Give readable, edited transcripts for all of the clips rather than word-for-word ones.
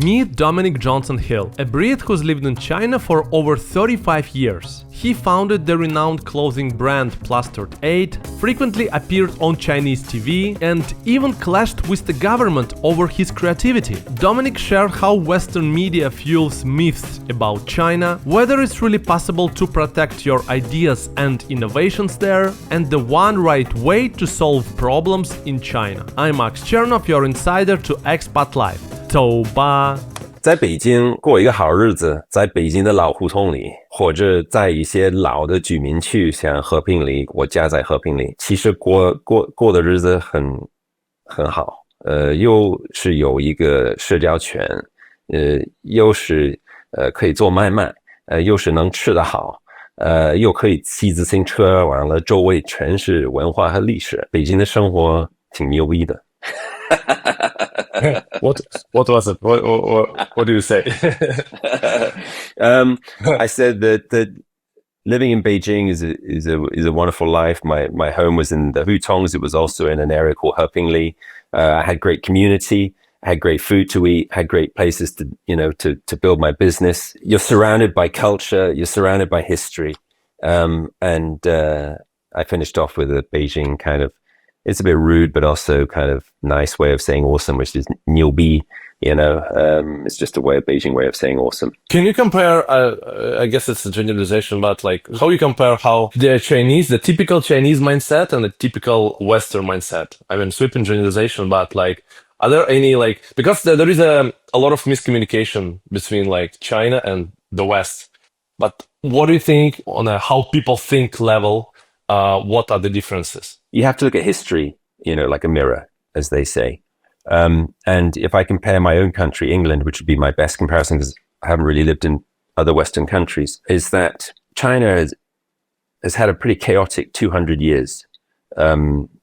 Meet Dominic Johnson-Hill, a Brit who's lived in China for over 35 years. He founded the renowned clothing brand Plastered, frequently appeared on Chinese TV, and even clashed with the government over his creativity. Dominic shared how Western media fuels myths about China, whether it's really possible to protect your ideas and innovations there, and the one right way to solve problems in China. I'm Chernov, your insider to Expat Life. 走吧。在北京过一个好日子，在北京的老胡同里，或者在一些老的居民区，像和平里，我家在和平里，其实过的日子很好。又是有一个社交圈，又是可以做买卖，又是能吃得好，又可以骑自行车，完了周围全是文化和历史。北京的生活挺牛逼的。What was it? What do you say? I said that living in Beijing is a wonderful life. My home was in the Hutongs. It was also in an area called Hepingli. I had great community. I had great food to eat. Had great places to build my business. You're surrounded by culture. You're surrounded by history. And I finished off with a Beijing kind of. It's a bit rude, but also kind of nice way of saying awesome, which is 牛逼, it's just a Beijing way of saying awesome. Can you compare, I guess it's a generalization, but like how you compare how the typical Chinese mindset and the typical Western mindset? I mean, sweeping generalization, but like, are there any because there is a lot of miscommunication between like China and the West, but what do you think on a how people think level, what are the differences? You have to look at history, like a mirror, as they say. And if I compare my own country, England, which would be my best comparison because I haven't really lived in other Western countries, is that China has had a pretty chaotic 200 years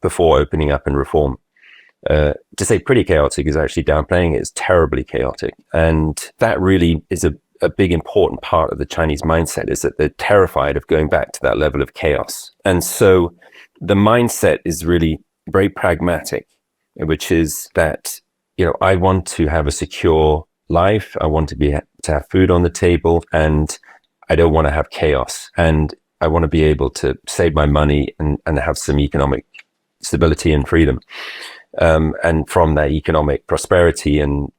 before opening up and reform. To say pretty chaotic is actually downplaying it. It's terribly chaotic. And that really is a big important part of the Chinese mindset, is that they're terrified of going back to that level of chaos. And so the mindset is really very pragmatic, which is that, I want to have a secure life. I want to have food on the table, and I don't want to have chaos. And I want to be able to save my money and have some economic stability and freedom. And from that economic prosperity and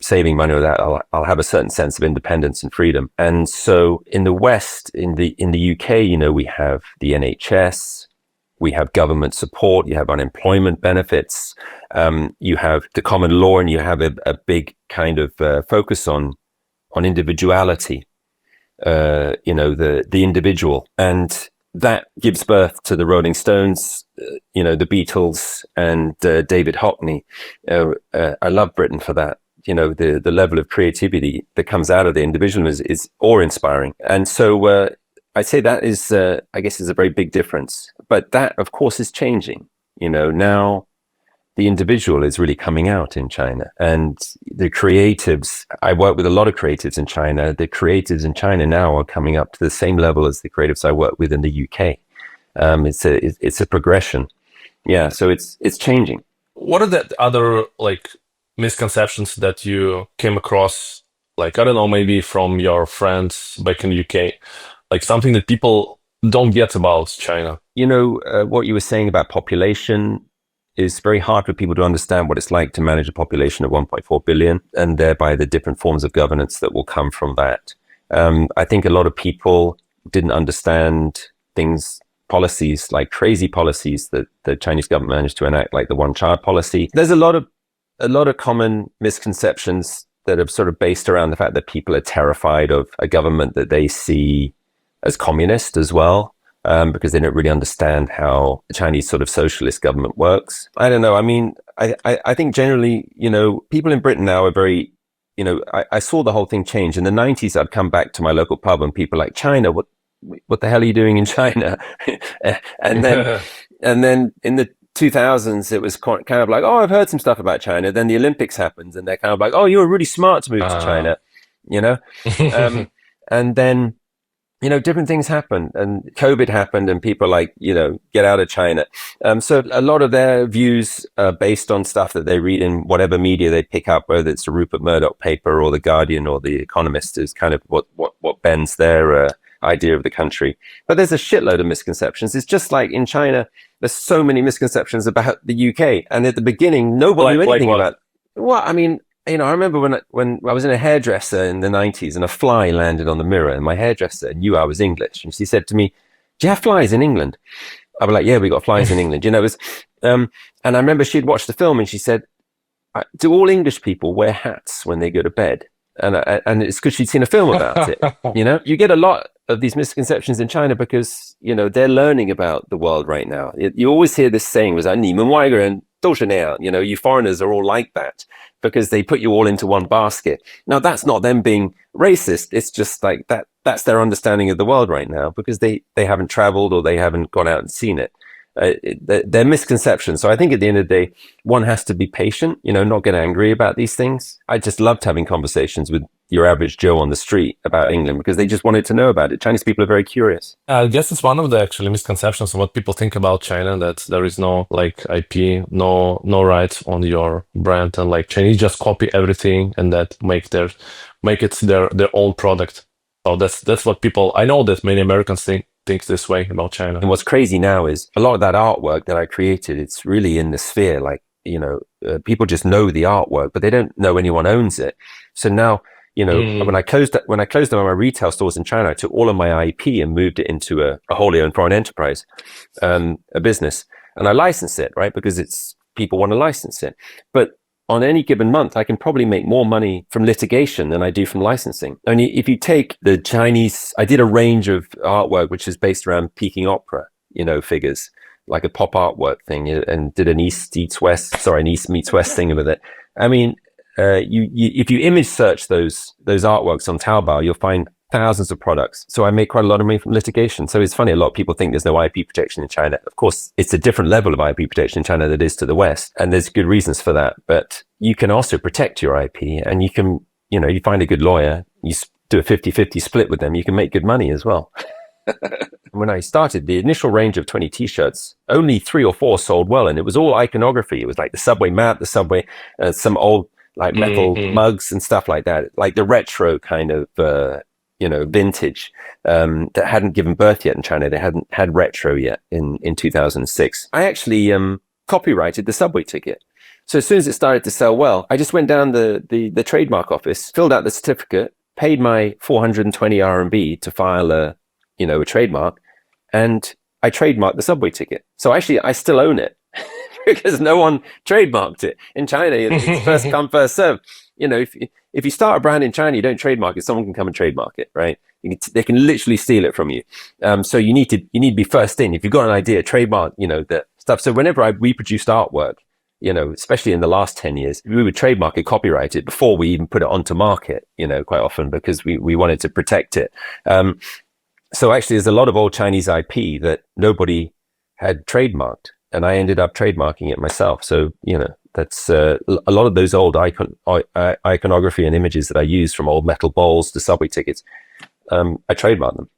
saving money with that, I'll have a certain sense of independence and freedom. And so in the West, in the UK, we have the NHS, we have government support, you have unemployment benefits, you have the common law, and you have a big kind of focus on individuality, the individual. And that gives birth to the Rolling Stones, the Beatles, and David Hockney. I love Britain for that. The level of creativity that comes out of the individual is awe-inspiring. And so I'd say that is, I guess, is a very big difference. But that, of course, is changing. Now the individual is really coming out in China. And the creatives, I work with a lot of creatives in China. The creatives in China now are coming up to the same level as the creatives I work with in the UK. It's a progression. Yeah, so it's changing. What are the other misconceptions that you came across? I don't know, maybe from your friends back in the UK, something that people don't get about China. What you were saying about population is very hard for people to understand what it's like to manage a population of 1.4 billion, and thereby the different forms of governance that will come from that. I think a lot of people didn't understand policies, like crazy policies that the Chinese government managed to enact, like the one-child policy. There's a lot of common misconceptions that are sort of based around the fact that people are terrified of a government that they see as communist as well, because they don't really understand how the Chinese sort of socialist government works. I don't know. I mean, I think generally, people in Britain now are very, I saw the whole thing change. In the 90s, I'd come back to my local pub and people like, China, what the hell are you doing in China? and then in the 2000s, it was kind of like, oh, I've heard some stuff about China. Then the Olympics happens and they're kind of like, oh, you were really smart to move to China, And then different things happen, and COVID happened, and people are like, get out of China. So a lot of their views are based on stuff that they read in whatever media they pick up, whether it's a Rupert Murdoch paper or the Guardian or the Economist, is kind of what bends their idea of the country. But there's a shitload of misconceptions. It's just like in China, there's so many misconceptions about the UK, and at the beginning, nobody knew anything about. Well, I mean, I remember when I was in a hairdresser in the 90s and a fly landed on the mirror, and my hairdresser knew I was English. And she said to me, "Do you have flies in England?" I was like, "Yeah, we got flies in England." It was, and I remember she'd watched the film and she said, "Do all English people wear hats when they go to bed?" And it's because she'd seen a film about it. You get a lot of these misconceptions in China because, they're learning about the world right now. You always hear this saying, was, 你们外国人都是那样, you foreigners are all like that, because they put you all into one basket. Now, that's not them being racist. It's just like that's their understanding of the world right now, because they haven't traveled or they haven't gone out and seen it. They're misconceptions. So I think at the end of the day, one has to be patient, not get angry about these things. I just loved having conversations with your average Joe on the street about England, because they just wanted to know about it. Chinese people are very curious. I guess it's one of the actually misconceptions of what people think about China, that there is no like IP, no rights on your brand, and like Chinese just copy everything and that make it their own product. So that's what people, I know that many Americans think this way about China. And what's crazy now is a lot of that artwork that I created, it's really in the sphere. Like, people just know the artwork, but they don't know anyone owns it. So now, when I closed down my retail stores in China, I took all of my IP and moved it into a wholly owned foreign enterprise, a business, and I license it, right? Because people want to license it. But on any given month, I can probably make more money from litigation than I do from licensing. Only if you take the Chinese, I did a range of artwork which is based around Peking opera, figures, like a pop artwork thing, and did an East meets West thing with it. I mean, if you image search those artworks on Taobao, you'll find thousands of products. So I make quite a lot of money from litigation. So it's funny, a lot of people think there's no IP protection in China. Of course, it's a different level of IP protection in China than it is to the West. And there's good reasons for that. But you can also protect your IP, and you can, you find a good lawyer, you do a 50-50 split with them, you can make good money as well. When I started the initial range of 20 t-shirts, only 3 or 4 sold well. And it was all iconography. It was like the subway map, the subway, some old like metal mugs and stuff like that, like the retro kind of, vintage, that hadn't given birth yet in China. They hadn't had retro yet in 2006. I actually copyrighted the subway ticket. So as soon as it started to sell well, I just went down the trademark office, filled out the certificate, paid my 420 RMB to file a trademark, and I trademarked the subway ticket. So actually, I still own it because no one trademarked it. In China, it's first come, first serve. If you start a brand in China, you don't trademark it, someone can come and trademark it, right? They can literally steal it from you. So you need to be first in. If you've got an idea, trademark, the stuff. So whenever I reproduced artwork, especially in the last 10 years, we would trademark it, copyright it before we even put it onto market, quite often, because we wanted to protect it. So actually, there's a lot of old Chinese IP that nobody had trademarked, and I ended up trademarking it myself. So, that's a lot of those old iconography and images that I use, from old metal bowls to subway tickets. I trademarked them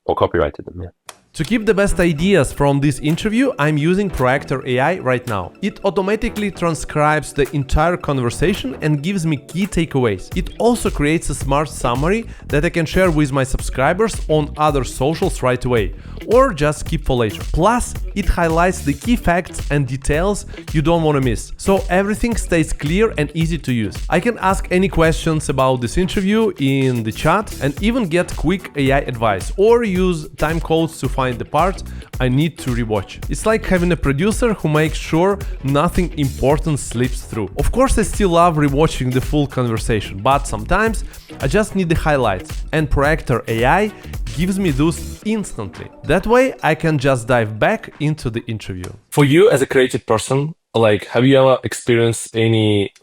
or copyrighted them. Yeah. To keep the best ideas from this interview, I'm using Proactor AI right now. It automatically transcribes the entire conversation and gives me key takeaways. It also creates a smart summary that I can share with my subscribers on other socials right away, or just keep for later. Plus, it highlights the key facts and details you don't want to miss, so everything stays clear and easy to use. I can ask any questions about this interview in the chat and even get quick AI advice, or use time codes to find the part I need to rewatch. It's like having a producer who makes sure nothing important slips through. Of course, I still love rewatching the full conversation, but sometimes I just need the highlights, and Proactor AI gives me those instantly. That way, I can just dive back into the interview. For you as a creative person, like, have you ever experienced any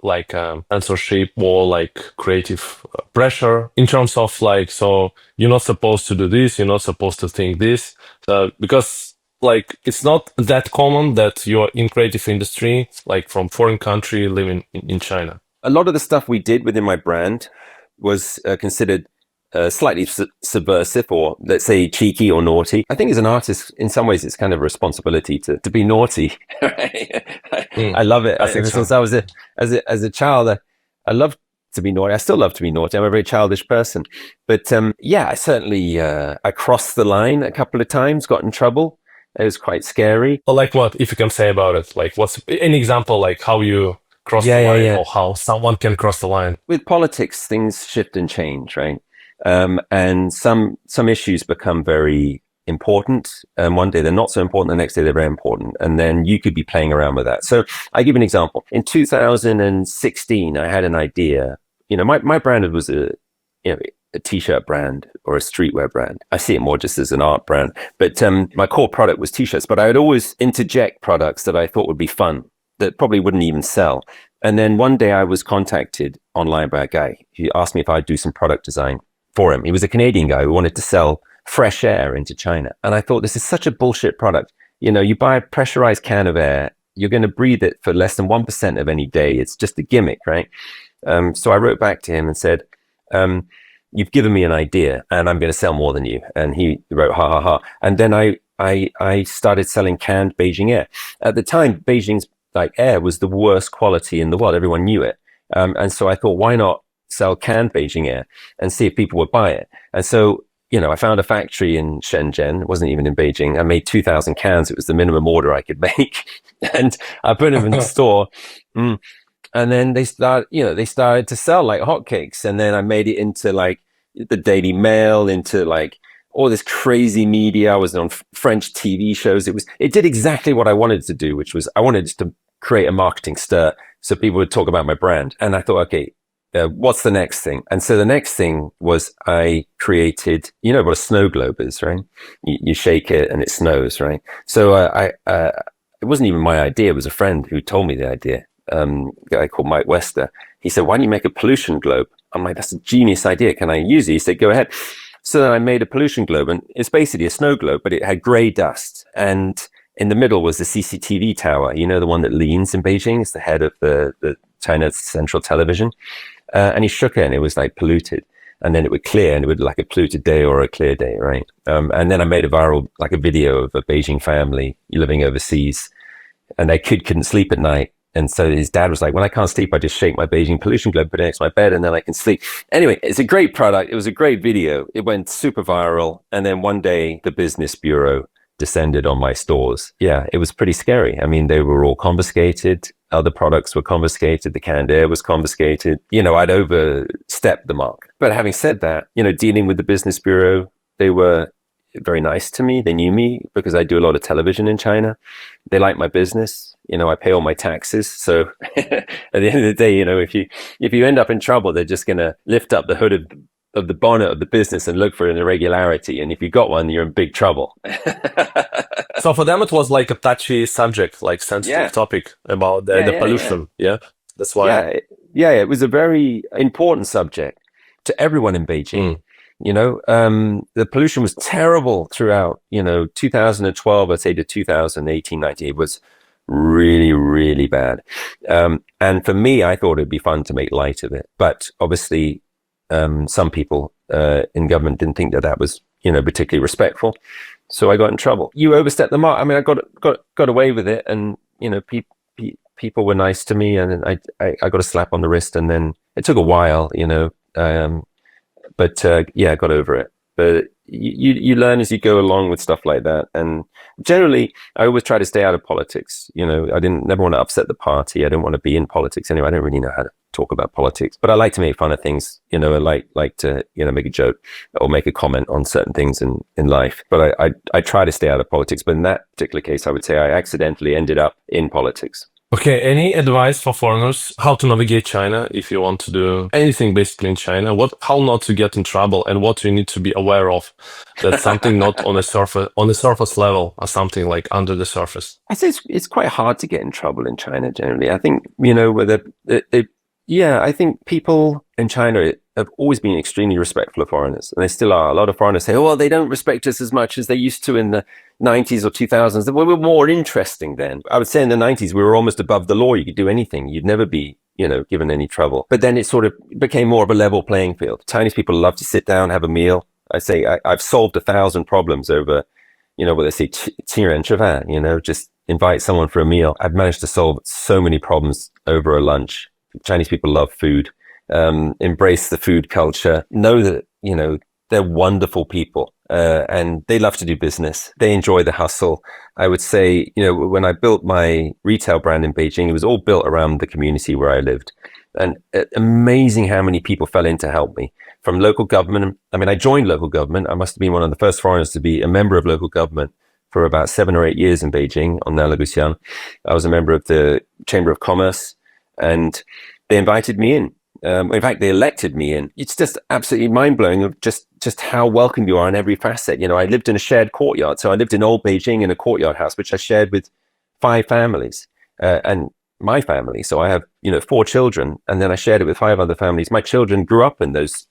censorship or like creative pressure in terms of like, so you're not supposed to do this, you're not supposed to think this, because like it's not that common that you're in creative industry, like from foreign country living in China. A lot of the stuff we did within my brand was considered slightly subversive, or let's say cheeky or naughty. I think as an artist, in some ways, it's kind of a responsibility to be naughty. I love it. I think Since so. I was as a child, I loved to be naughty. I still love to be naughty. I'm a very childish person. But yeah, I certainly I crossed the line a couple of times, got in trouble. It was quite scary. Or like what, if you can say about it? Like what's any example, like how you cross Yeah, the yeah, line yeah. or how someone can cross the line? With politics, things shift and change, right? And some issues become very important. One day they're not so important, the next day they're very important. And then you could be playing around with that. So I give you an example. In 2016, I had an idea. You know, my brand was a t-shirt brand or a streetwear brand. I see it more just as an art brand. But my core product was t-shirts, but I would always interject products that I thought would be fun, that probably wouldn't even sell. And then one day I was contacted online by a guy. He asked me if I'd do some product design for him. He was a Canadian guy who wanted to sell fresh air into China. And I thought, this is such a bullshit product. You know, you buy a pressurized can of air, you're going to breathe it for less than 1% of any day. It's just a gimmick, right? So I wrote back to him and said, you've given me an idea and I'm going to sell more than you. And he wrote, ha, ha, ha. And then I started selling canned Beijing air. At the time, Beijing's air was the worst quality in the world. Everyone knew it. And so I thought, why not sell canned Beijing air and see if people would buy it? And so, you know, I found a factory in Shenzhen. It wasn't even in Beijing. I made 2,000 cans. It was the minimum order I could make. And I put them in the store. And then they started to sell like hotcakes. And then I made it into like the Daily Mail, into like all this crazy media. I was on French TV shows. It did exactly what I wanted to do, which was I wanted to create a marketing stir so people would talk about my brand. And I thought, okay, what's the next thing? And so the next thing was I created, you know what a snow globe is, right? You shake it and it snows, right? So it wasn't even my idea. It was a friend who told me the idea. A guy called Mike Wester. He said, why don't you make a pollution globe? I'm like, that's a genius idea. Can I use it? He said, go ahead. So then I made a pollution globe, and it's basically a snow globe, but it had gray dust. And in the middle was the CCTV tower, you know, the one that leans in Beijing. It's the head of the China Central Television. And he shook it and it was like polluted. And then it would clear, and it would like a polluted day or a clear day, right? And then I made a viral, like a video of a Beijing family living overseas, and their kid couldn't sleep at night. And so his dad was like, when I can't sleep, I just shake my Beijing pollution globe, put it next to my bed, and then I can sleep. Anyway, it's a great product. It was a great video. It went super viral. And then one day the business bureau descended on my stores. Yeah, it was pretty scary. I mean, they were all confiscated. Other products were confiscated. The canned air was confiscated. You know, I'd overstepped the mark. But having said that, you know, dealing with the business bureau, they were very nice to me. They knew me because I do a lot of television in China. They like my business. You know, I pay all my taxes. So at the end of the day, you know, if you end up in trouble, they're just going to lift up the hood of the bonnet of the business and look for an irregularity. And if you got one, you're in big trouble. So for them, it was like a touchy subject, like sensitive topic about the pollution. Yeah. That's why. Yeah, it was a very important subject to everyone in Beijing. You know, the pollution was terrible throughout, you know, 2012, I'd say to 2018, 19, it was really, really bad. And for me, I thought it'd be fun to make light of it. But obviously, some people in government didn't think that was, you know, particularly respectful. So I got in trouble. You overstepped the mark. I mean, I got away with it, and you know, people were nice to me, and I got a slap on the wrist, and then it took a while, you know, but yeah, I got over it. But you learn as you go along with stuff like that, and generally, I always try to stay out of politics. You know, I never want to upset the party. I don't want to be in politics anyway. I don't really know how to talk about politics, but I like to make fun of things. You know, I like to, you know, make a joke or make a comment on certain things in life. But I try to stay out of politics. But in that particular case, I would say I accidentally ended up in politics. Okay, any advice for foreigners how to navigate China if you want to do anything basically in China? How not to get in trouble, and what you need to be aware of? That's something not on the surface level, or something like under the surface. I say it's quite hard to get in trouble in China generally. I think, you know, I think people in China have always been extremely respectful of foreigners, and they still are. A lot of foreigners say, oh, well, they don't respect us as much as they used to in the 90s or 2000s. We were more interesting then. I would say in the 90s, we were almost above the law. You could do anything. You'd never be given any trouble. But then it sort of became more of a level playing field. Chinese people love to sit down, have a meal. I say I've solved 1,000 problems over, what they say, 请人吃饭, just invite someone for a meal. I've managed to solve so many problems over a lunch. Chinese people love food, embrace the food culture, know that, they're wonderful people, and they love to do business. They enjoy the hustle. I would say, when I built my retail brand in Beijing, it was all built around the community where I lived. And amazing how many people fell in to help me. From local government. I mean, I joined local government. I must have been one of the first foreigners to be a member of local government for about 7 or 8 years in Beijing on Nalaguxiang. I was a member of the Chamber of Commerce, and they invited me in. In fact, they elected me in. It's just absolutely mind-blowing of just how welcome you are in every facet. I lived in a shared courtyard. So I lived in old Beijing in a courtyard house, which I shared with 5 families. And my family. So I have, 4 children, and then I shared it with 5 other families. My children grew up in those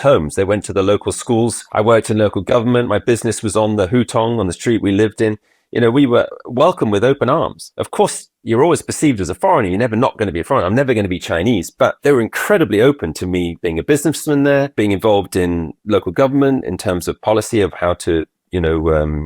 homes. They went to the local schools. I worked in local government. My business was on the hutong, on the street we lived in. We were welcomed with open arms. Of course, you're always perceived as a foreigner. You're never not going to be a foreigner. I'm never going to be Chinese, but they were incredibly open to me being a businessman there, being involved in local government in terms of policy of how to,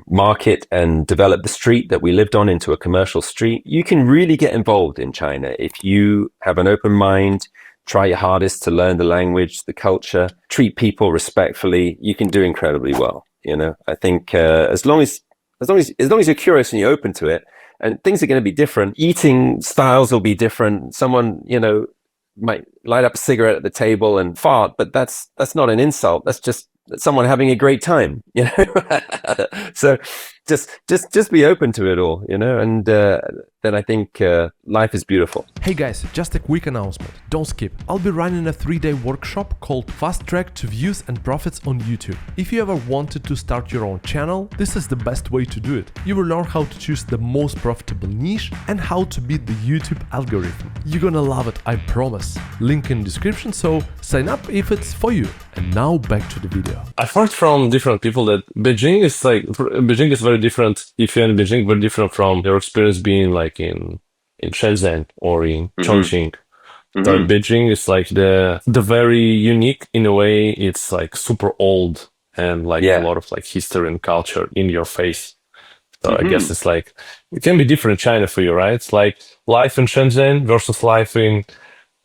market and develop the street that we lived on into a commercial street. You can really get involved in China if you have an open mind, try your hardest to learn the language, the culture, treat people respectfully. You can do incredibly well. I think as long as you're curious and you're open to it, and things are going to be different. Eating styles will be different. Someone, might light up a cigarette at the table and fart, but that's not an insult. That's just someone having a great time, So just be open to it all, and then I think life is beautiful. Hey guys, just a quick announcement. Don't skip. I'll be running a 3-day workshop called Fast Track to Views and Profits on YouTube. If you ever wanted to start your own channel, this is the best way to do it. You will learn how to choose the most profitable niche and how to beat the YouTube algorithm. You're gonna love it, I promise. Link in description, so sign up if it's for you. And now back to the video. I've heard from different people that Beijing is very different. If you're in Beijing, very different from your experience being like in Shenzhen or in Chongqing. So Beijing is like the very unique in a way. It's like super old and like a lot of like history and culture in your face. So I guess it's like it can be different in China for you, right? It's like life in Shenzhen versus life in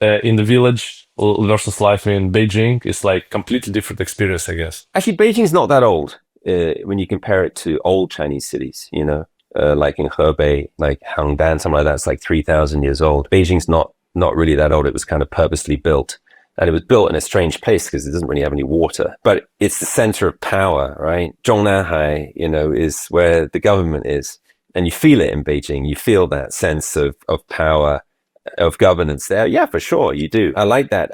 the village versus life in Beijing is like completely different experience, I guess. Actually, Beijing's not that old when you compare it to old Chinese cities, like in Hebei, like Hangdan, something like that. It's like 3,000 years old. Beijing's not really that old. It was kind of purposely built. And it was built in a strange place because it doesn't really have any water. But it's the center of power, right? Zhongnanhai, is where the government is. And you feel it in Beijing. You feel that sense of power, of governance there. Yeah, for sure, you do. I like that.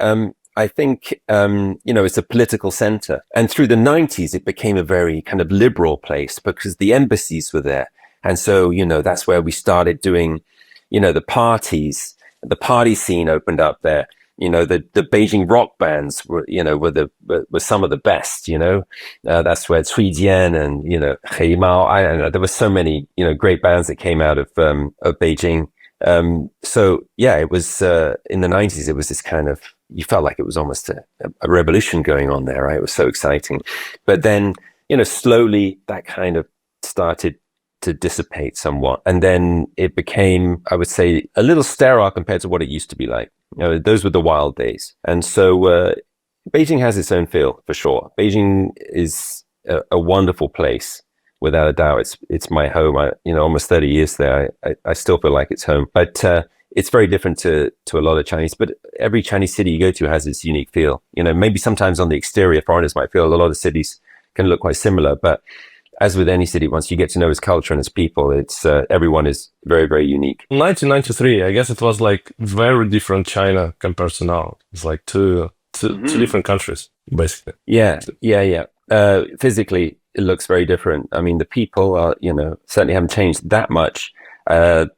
I think, it's a political center. And through the 90s, it became a very kind of liberal place because the embassies were there. And so, that's where we started doing, the parties. The party scene opened up there. The Beijing rock bands were some of the best, that's where Cui Jian and, Hei Mao, I don't know, there were so many, great bands that came out of Beijing. So yeah, it was, in the 90s, it was this kind of, you felt like it was almost a revolution going on there, right? It was so exciting. But then, slowly that kind of started to dissipate somewhat. And then it became, I would say, a little sterile compared to what it used to be like. Those were the wild days. And so Beijing has its own feel, for sure. Beijing is a wonderful place, without a doubt. It's my home. Almost 30 years there. I still feel like it's home. But it's very different to a lot of Chinese. But every Chinese city you go to has its unique feel. Maybe sometimes on the exterior, foreigners might feel a lot of cities can look quite similar. But as with any city, once you get to know its culture and its people, it's everyone is very, very unique. 1993, I guess it was like very different China compared to now. It's like two different countries, basically. Yeah. Physically, it looks very different. I mean, the people are, certainly haven't changed that much. I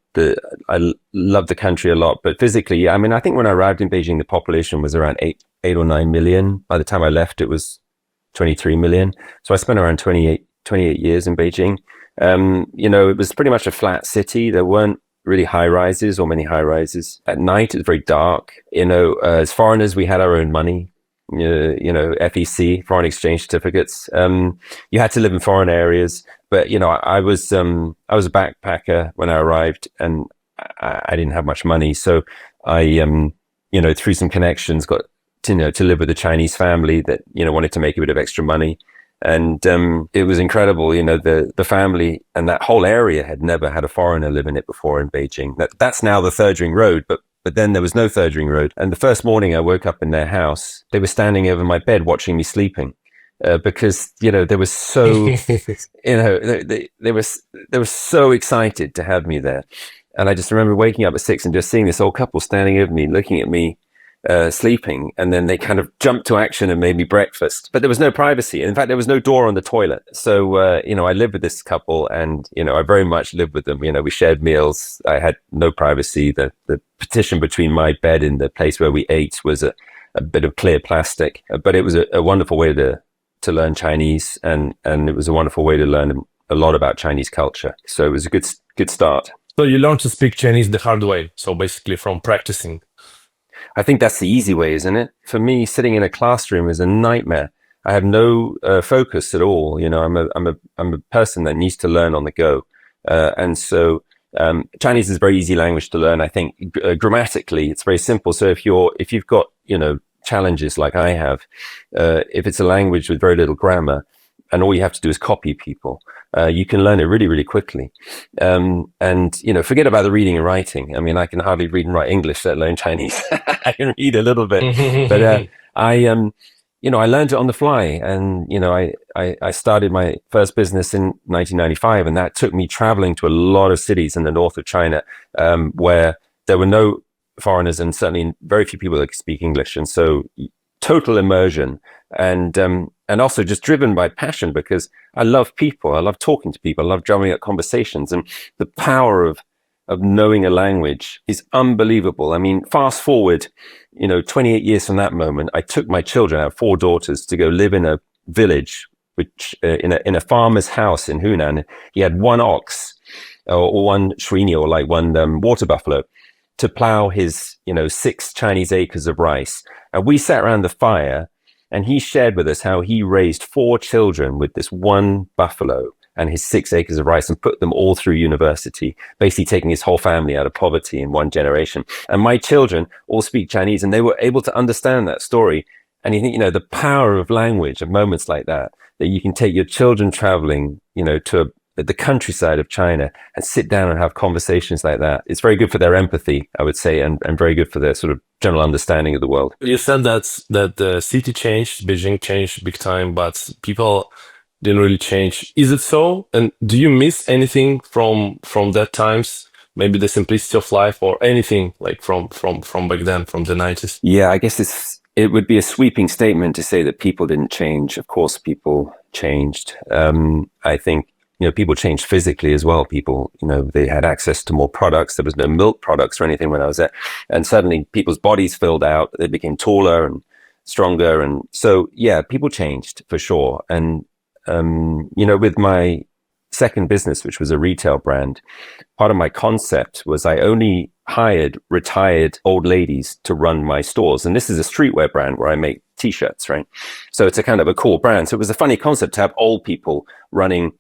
love the country a lot, but physically, yeah. I mean, I think when I arrived in Beijing, the population was around 8 or 9 million. By the time I left, it was 23 million. So I spent around 28 years in Beijing. It was pretty much a flat city. There weren't really high rises or many high rises. At night, it's very dark. As foreigners, we had our own money. FEC, foreign exchange certificates. You had to live in foreign areas, but I was a backpacker when I arrived, and I didn't have much money, so I through some connections got to live with a Chinese family that wanted to make a bit of extra money, and it was incredible. The family and that whole area had never had a foreigner live in it before in Beijing. That's now the third ring road, but then there was no third ring road. And the first morning I woke up in their house, they were standing over my bed watching me sleeping, because they were so they were so excited to have me there. And I just remember waking up at 6 and just seeing this old couple standing over me, looking at me sleeping, and then they kind of jumped to action and made me breakfast. But there was no privacy. In fact, there was no door on the toilet. So I lived with this couple, and I very much lived with them. We shared meals. I had no privacy. The partition between my bed and the place where we ate was a bit of clear plastic. But it was a wonderful way to learn Chinese, and it was a wonderful way to learn a lot about Chinese culture. So it was a good start. So you learned to speak Chinese the hard way. So basically from practicing. I think that's the easy way, isn't it? For me, sitting in a classroom is a nightmare. I have no focus at all. I'm a person that needs to learn on the go, and so Chinese is a very easy language to learn. I think grammatically, it's very simple. So if you've got challenges like I have, if it's a language with very little grammar, and all you have to do is copy people, you can learn it really, really quickly. And forget about the reading and writing. I mean, I can hardly read and write English, let alone Chinese. I can read a little bit, but I learned it on the fly. And I started my first business in 1995, and that took me traveling to a lot of cities in the north of China, where there were no foreigners and certainly very few people that could speak English. And so total immersion, and also just driven by passion, because I love people. I love talking to people. I love drumming up conversations, and the power of knowing a language is unbelievable. I mean, fast forward, 28 years from that moment, I took my children, I have 4 daughters, to go live in a village, which in a farmer's house in Hunan. He had 1 ox or 1 shrini, or like 1 water buffalo, to plow his 6 Chinese acres of rice. And we sat around the fire, and he shared with us how he raised 4 children with this 1 buffalo and his 6 acres of rice, and put them all through university, basically taking his whole family out of poverty in 1 generation. And my children all speak Chinese, and they were able to understand that story. And you think, the power of language, of moments like that you can take your children traveling, to the countryside of China and sit down and have conversations like that. It's very good for their empathy, I would say, and very good for their sort of general understanding of the world. You said that the city changed, Beijing changed big time, but people didn't really change. Is it so? And do you miss anything from that times? Maybe the simplicity of life, or anything like from back then, from the 90s? Yeah, I guess it would be a sweeping statement to say that people didn't change. Of course, people changed. I think people changed physically as well. People, they had access to more products. There was no milk products or anything when I was there. And suddenly people's bodies filled out. They became taller and stronger. And so, yeah, people changed for sure. And, with my second business, which was a retail brand, part of my concept was I only hired retired old ladies to run my stores. And this is a streetwear brand where I make T-shirts, right? So it's a kind of a cool brand. So it was a funny concept to have old people running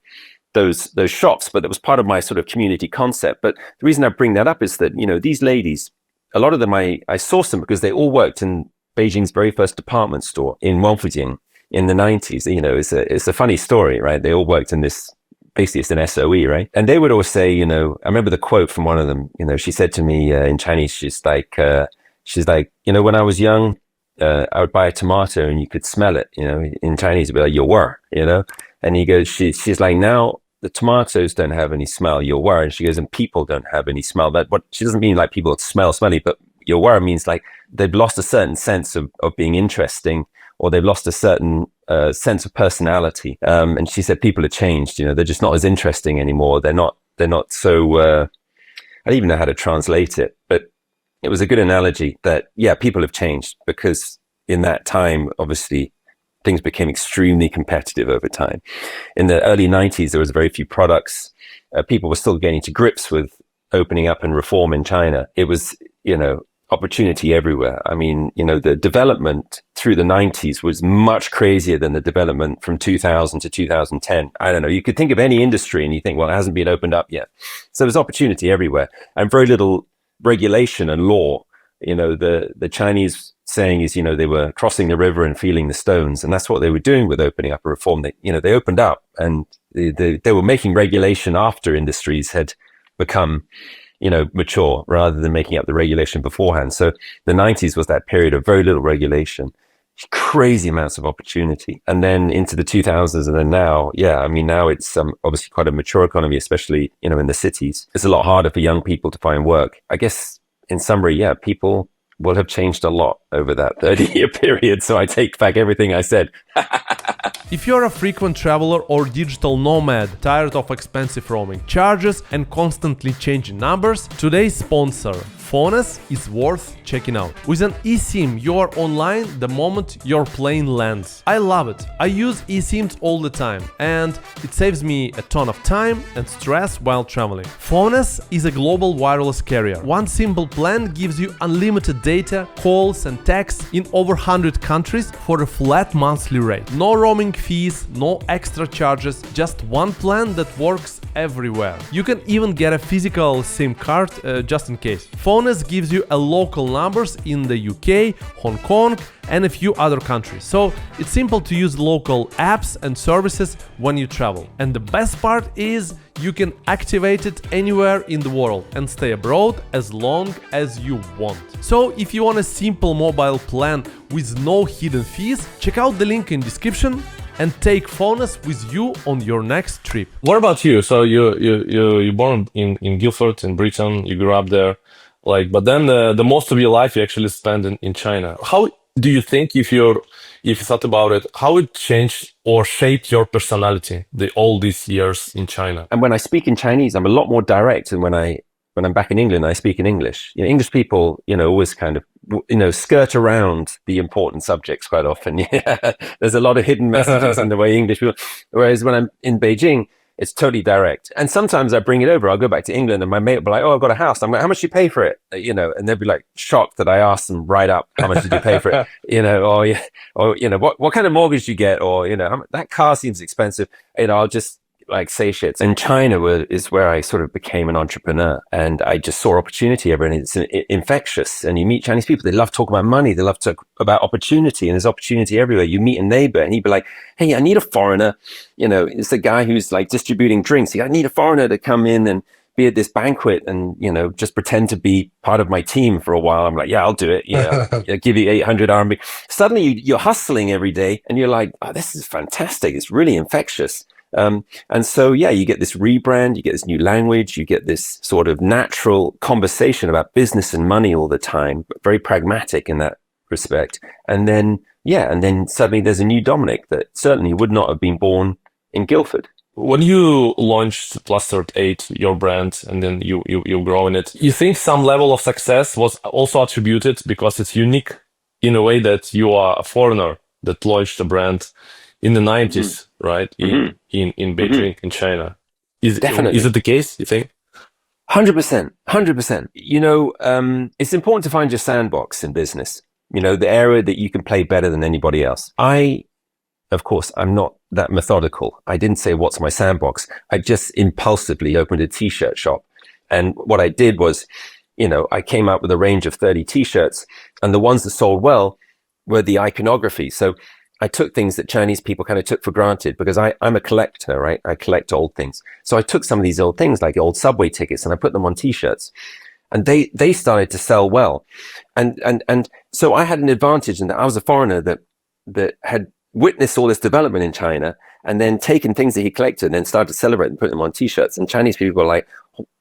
those shops, but that was part of my sort of community concept. But the reason I bring that up is that, these ladies, a lot of them, I sourced them because they all worked in Beijing's very first department store in Wangfujing in the 90s. It's a funny story, right? They all worked in this, basically it's an SOE, right? And they would always say, I remember the quote from one of them, she said to me in Chinese, she's like, when I was young, I would buy a tomato and you could smell it, in Chinese, it'd be like, you were, and he goes, she's like, now the tomatoes don't have any smell, you were. And she goes, and people don't have any smell. But what she doesn't mean like people smell smelly, but you were means like they've lost a certain sense of being interesting, or they've lost a certain sense of personality. And she said people have changed, they're just not as interesting anymore. They're not so, I don't even know how to translate it, but it was a good analogy that, yeah, people have changed, because in that time, obviously, things became extremely competitive over time. In the early 90s, there was very few products. People were still getting to grips with opening up and reform in China, it was, opportunity everywhere. I mean, the development through the 90s was much crazier than the development from 2000 to 2010. I don't know. You could think of any industry and you think, well, it hasn't been opened up yet. So there's opportunity everywhere and very little regulation and law. The Chinese saying is, they were crossing the river and feeling the stones. And that's what they were doing with opening up a reform. They opened up and they were making regulation after industries had become mature rather than making up the regulation beforehand. So the 90s was that period of very little regulation, crazy amounts of opportunity. And then into the 2000s and then now, now it's obviously quite a mature economy, especially, in the cities. It's a lot harder for young people to find work. I guess in summary, people will have changed a lot over that 30-year period. So I take back everything I said. If you're a frequent traveler or digital nomad, tired of expensive roaming charges and constantly changing numbers, today's sponsor, Phones, is worth checking out. With an eSIM, you are online the moment your plane lands. I love it. I use eSIMs all the time and it saves me a ton of time and stress while traveling. Phones is a global wireless carrier. One simple plan gives you unlimited data, calls and texts in over 100 countries for a flat monthly rate. No roaming fees, no extra charges, just one plan that works everywhere. You can even get a physical SIM card just in case. Phones gives you a local numbers in the UK, Hong Kong and a few other countries. So it's simple to use local apps and services when you travel. And the best part is you can activate it anywhere in the world and stay abroad as long as you want. So if you want a simple mobile plan with no hidden fees, check out the link in description and take Phones with you on your next trip. What about you? So you born in Guildford in Britain, you grew up there, but then the most of your life you actually spent in China. How do you think, if you thought about it, how it changed or shaped your personality all these years in China? And when I speak in Chinese, I'm a lot more direct than when I'm back in England, I speak in English. English people, always kind of, skirt around the important subjects quite often. Yeah, there's a lot of hidden messages in the way English people. Whereas when I'm in Beijing, it's totally direct. And sometimes I bring it over. I'll go back to England and my mate will be like, "Oh, I've got a house." I'm like, "How much do you pay for it?" And they'll be like shocked that I asked them right up, "How much did you pay for it?" What kind of mortgage do you get? Or, that car seems expensive. I'll just say shit. And China is where I sort of became an entrepreneur and I just saw opportunity everywhere, and it's infectious. And you meet Chinese people, they love talking about money, they love to talk about opportunity, and there's opportunity everywhere. You meet a neighbor and he'd be like, "Hey, I need a foreigner." It's the guy who's distributing drinks. I need a foreigner to come in and be at this banquet and, just pretend to be part of my team for a while. I'm like, "Yeah, I'll do it. I'll give you 800 RMB. Suddenly you're hustling every day and you're like, "Oh, this is fantastic. It's really infectious." And so, you get this rebrand, you get this new language, you get this sort of natural conversation about business and money all the time, but very pragmatic in that respect. And then suddenly there's a new Dominic that certainly would not have been born in Guildford. When you launched Plastered 8, your brand, and then you've grown it, you think some level of success was also attributed because it's unique in a way that you are a foreigner that launched a brand in the 90s, right? In Beijing, in China. Definitely. Is it the case, you think? 100%. 100%. It's important to find your sandbox in business, the area that you can play better than anybody else. Of course, I'm not that methodical. I didn't say, "What's my sandbox?" I just impulsively opened a t-shirt shop. And what I did was, I came up with a range of 30 t-shirts, and the ones that sold well were the iconography. So I took things that Chinese people kind of took for granted because I'm a collector, right? I collect old things. So I took some of these old things like old subway tickets and I put them on t-shirts, and they started to sell well. And so I had an advantage in that I was a foreigner that had witnessed all this development in China and then taken things that he collected and then started to celebrate and put them on t-shirts. And Chinese people were like,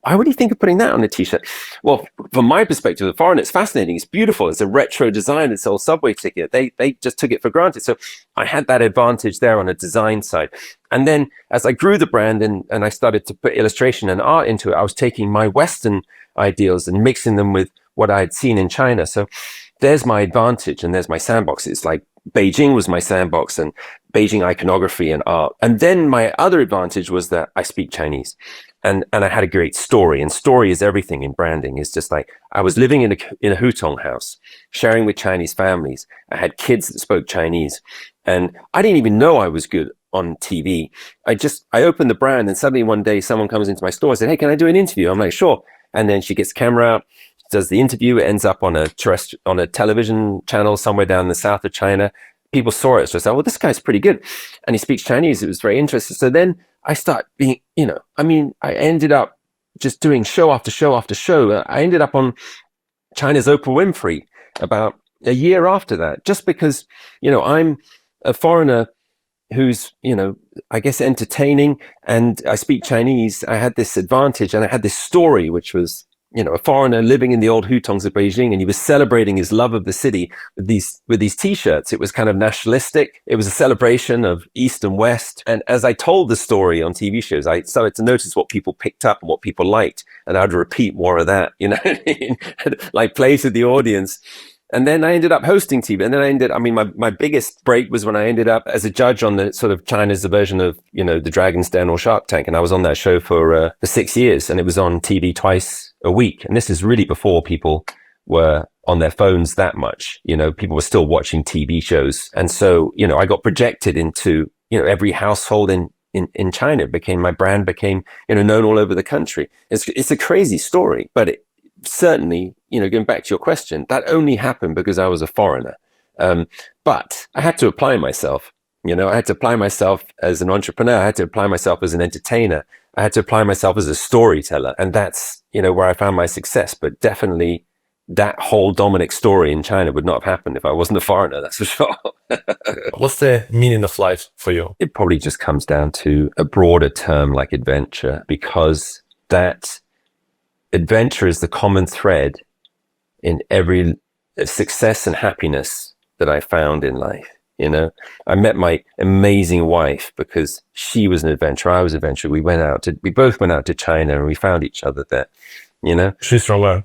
"Why would he think of putting that on a t-shirt?" Well, from my perspective, the foreigner, it's fascinating. It's beautiful. It's a retro design. It's old subway ticket. They just took it for granted. So I had that advantage there on a design side. And then as I grew the brand and I started to put illustration and art into it, I was taking my Western ideals and mixing them with what I had seen in China. So there's my advantage and there's my sandbox. It's like Beijing was my sandbox and Beijing iconography and art. And then my other advantage was that I speak Chinese. and I had a great story, and story is everything in branding. It's just like, I was living in a hutong house, sharing with Chinese families. I had kids that spoke Chinese, and I didn't even know I was good on TV. I opened the brand, and suddenly one day someone comes into my store and said, "Hey, can I do an interview?" I'm like, "Sure." And then she gets the camera out, does the interview. It ends up on a television channel somewhere down in the south of China. People saw it, so I said, "Well, this guy's pretty good, and he speaks Chinese." It was very interesting. So then I start being, I ended up just doing show after show after show. I ended up on China's Oprah Winfrey about a year after that, just because, I'm a foreigner who's, I guess entertaining, and I speak Chinese. I had this advantage, and I had this story, which was, a foreigner living in the old hutongs of Beijing, and he was celebrating his love of the city with these t-shirts. It was kind of nationalistic. It was a celebration of East and West. And as I told the story on TV shows, I started to notice what people picked up and what people liked, and I'd repeat more of that, like play to the audience. And then I ended up hosting TV. And then my biggest break was when I ended up as a judge on the sort of China's version of, the Dragon's Den or Shark Tank. And I was on that show for 6 years, and it was on TV twice a week. And this is really before people were on their phones that much. People were still watching TV shows. And so, I got projected into, every household in China. My brand became, known all over the country. It's a crazy story, but certainly, going back to your question, that only happened because I was a foreigner. But I had to apply myself. I had to apply myself as an entrepreneur. I had to apply myself as an entertainer. I had to apply myself as a storyteller. And that's, where I found my success. But definitely that whole Dominic story in China would not have happened if I wasn't a foreigner, that's for sure. What's the meaning of life for you? It probably just comes down to a broader term like adventure, because that adventure is the common thread in every success and happiness that I found in life. I met my amazing wife because she was an adventurer. I was an adventurer. We both went out to China, and we found each other there. She's from where?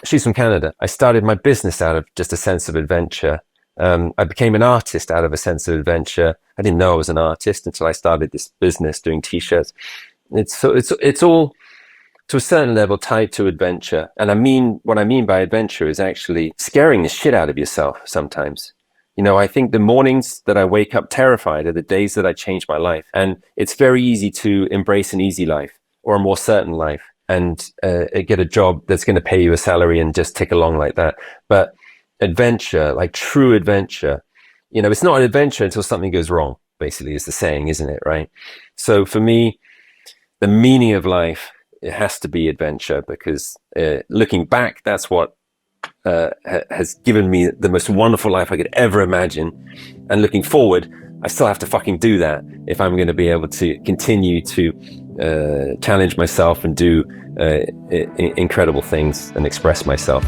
She's from Canada. I started my business out of just a sense of adventure. I became an artist out of a sense of adventure. I didn't know I was an artist until I started this business doing t-shirts. It's all to a certain level tied to adventure. And what I mean by adventure is actually scaring the shit out of yourself sometimes. I think the mornings that I wake up terrified are the days that I change my life. And it's very easy to embrace an easy life or a more certain life and get a job that's going to pay you a salary and just tick along like that. But adventure, like true adventure, it's not an adventure until something goes wrong, basically, is the saying, isn't it? Right? So for me, the meaning of life, it has to be adventure, because looking back, that's what has given me the most wonderful life I could ever imagine. And looking forward, I still have to fucking do that if I'm going to be able to continue to challenge myself and do incredible things and express myself.